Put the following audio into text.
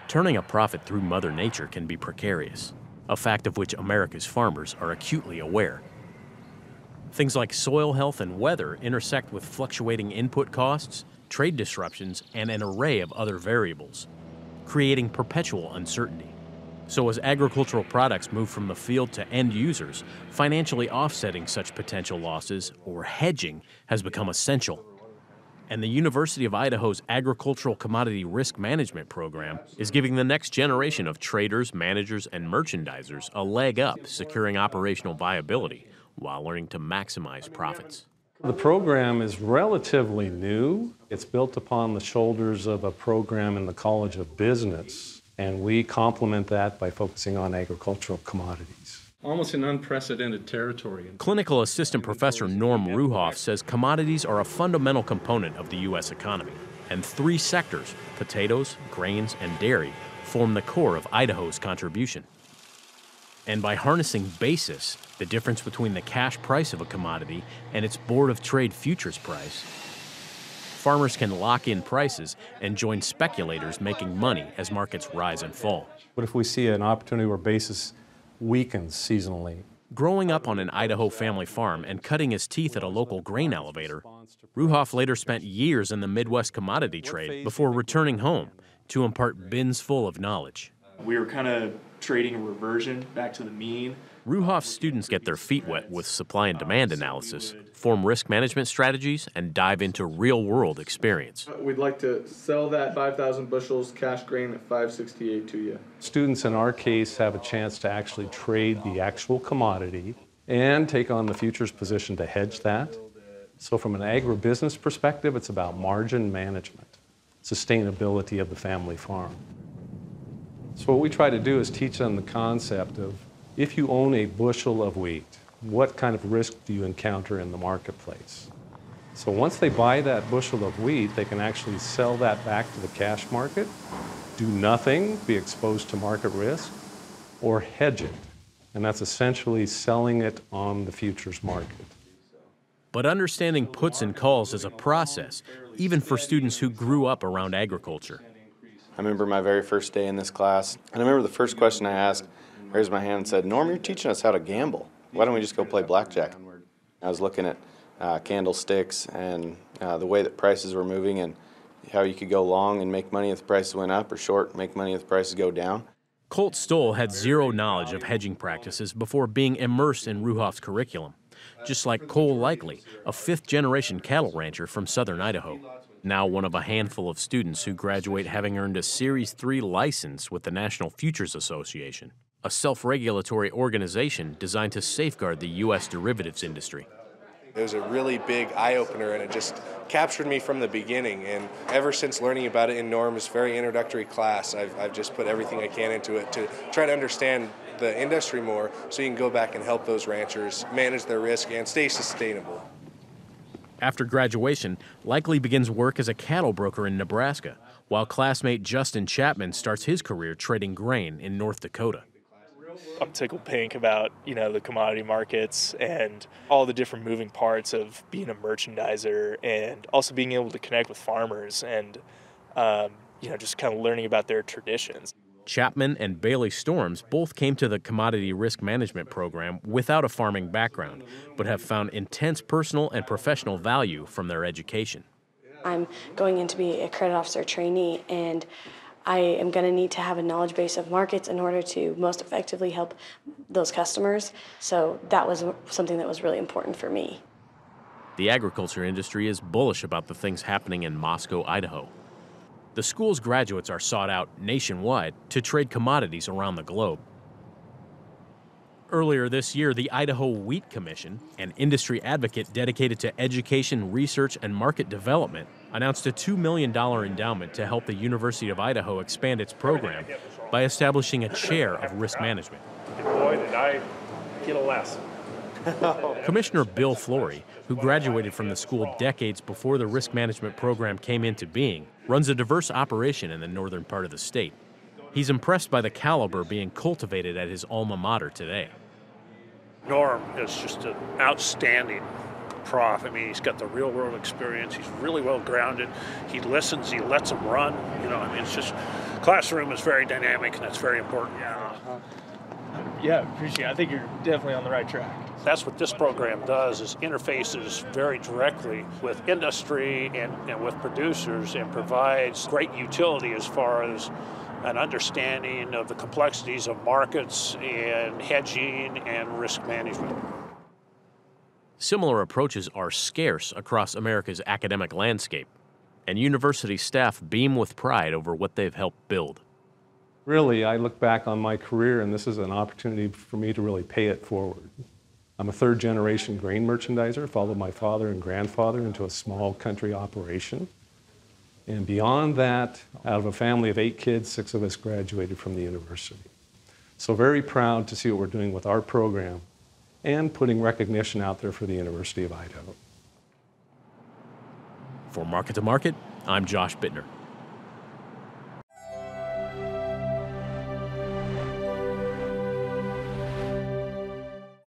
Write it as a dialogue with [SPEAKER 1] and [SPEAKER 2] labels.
[SPEAKER 1] Turning a profit through Mother Nature can be precarious, a fact of which America's farmers are acutely aware. Things like soil health and weather intersect with fluctuating input costs, trade disruptions, and an array of other variables, creating perpetual uncertainty. So as agricultural products move from the field to end users, financially offsetting such potential losses, or hedging, has become essential. And the University of Idaho's Agricultural Commodity Risk Management program is giving the next generation of traders, managers, and merchandisers a leg up securing operational viability while learning to maximize profits.
[SPEAKER 2] The program is relatively new. It's built upon the shoulders of a program in the College of Business, and we complement that by focusing on agricultural commodities.
[SPEAKER 3] Almost an unprecedented territory.
[SPEAKER 1] Clinical Assistant Professor Norm Ruhoff says commodities are a fundamental component of the U.S. economy, and three sectors, potatoes, grains, and dairy, form the core of Idaho's contribution. And by harnessing basis, the difference between the cash price of a commodity and its Board of Trade futures price, farmers can lock in prices and join speculators making money as markets rise and fall.
[SPEAKER 2] What if we see an opportunity where basis weakens seasonally?
[SPEAKER 1] Growing up on an Idaho family farm and cutting his teeth at a local grain elevator, Ruhoff later spent years in the Midwest commodity trade before returning home to impart bins full of knowledge.
[SPEAKER 4] We were kind of trading a reversion back to the mean.
[SPEAKER 1] Ruhoff's students get their feet wet with supply and demand analysis, form risk management strategies, and dive into real-world experience.
[SPEAKER 5] We'd like to sell that 5,000 bushels cash grain at $5.68 to you.
[SPEAKER 2] Students in our case have a chance to actually trade the actual commodity and take on the futures position to hedge that. So from an agribusiness perspective, it's about margin management, sustainability of the family farm. So what we try to do is teach them the concept of, if you own a bushel of wheat, what kind of risk do you encounter in the marketplace? So once they buy that bushel of wheat, they can actually sell that back to the cash market, do nothing, be exposed to market risk, or hedge it. And that's essentially selling it on the futures market.
[SPEAKER 1] But understanding puts and calls is a process, even for students who grew up around agriculture.
[SPEAKER 6] I remember my very first day in this class, and I remember the first question I asked, raised my hand and said, "Norm, you're teaching us how to gamble. Why don't we just go play blackjack?" I was looking at candlesticks and the way that prices were moving and how you could go long and make money if the prices went up, or short and make money if the prices go down.
[SPEAKER 1] Colt Stoll had zero knowledge of hedging practices before being immersed in Ruhoff's curriculum, just like Cole Likely, a fifth-generation cattle rancher from southern Idaho, now one of a handful of students who graduate having earned a Series 3 license with the National Futures Association, a self-regulatory organization designed to safeguard the U.S. derivatives industry.
[SPEAKER 7] It was a really big eye-opener, and it just captured me from the beginning. And ever since learning about it in Norm's very introductory class, I've just put everything I can into it to try to understand the industry more so you can go back and help those ranchers manage their risk and stay sustainable.
[SPEAKER 1] After graduation, Likely begins work as a cattle broker in Nebraska, while classmate Justin Chapman starts his career trading grain in North Dakota.
[SPEAKER 8] I'm tickled pink about, the commodity markets and all the different moving parts of being a merchandiser, and also being able to connect with farmers and, just kind of learning about their traditions.
[SPEAKER 1] Chapman and Bailey Storms both came to the Commodity Risk Management program without a farming background, but have found intense personal and professional value from their education.
[SPEAKER 9] I'm going in to be a credit officer trainee, and I am going to need to have a knowledge base of markets in order to most effectively help those customers. So that was something that was really important for me.
[SPEAKER 1] The agriculture industry is bullish about the things happening in Moscow, Idaho. The school's graduates are sought out nationwide to trade commodities around the globe. Earlier this year, the Idaho Wheat Commission, an industry advocate dedicated to education, research, and market development, announced a $2 million endowment to help the University of Idaho expand its program by establishing a chair of risk management.
[SPEAKER 10] And boy, did I get a lesson.
[SPEAKER 1] Commissioner Bill Flory, who graduated from the school decades before the risk management program came into being, runs a diverse operation in the northern part of the state. He's impressed by the caliber being cultivated at his alma mater today.
[SPEAKER 10] Norm is just an outstanding prof. I mean, he's got the real-world experience. He's really well-grounded. He listens. He lets them run. It's just classroom is very dynamic, and that's very important.
[SPEAKER 8] Yeah, appreciate it. I think you're definitely on the right track.
[SPEAKER 10] That's what this program does, is interfaces very directly with industry and with producers, and provides great utility as far as an understanding of the complexities of markets and hedging and risk management.
[SPEAKER 1] Similar approaches are scarce across America's academic landscape, and university staff beam with pride over what they've helped build.
[SPEAKER 2] Really, I look back on my career, and this is an opportunity for me to really pay it forward. I'm a third-generation grain merchandiser, followed my father and grandfather into a small country operation. And beyond that, out of a family of 8 kids, 6 of us graduated from the university. So very proud to see what we're doing with our program and putting recognition out there for the University of Idaho.
[SPEAKER 1] For Market to Market, I'm Josh Bittner.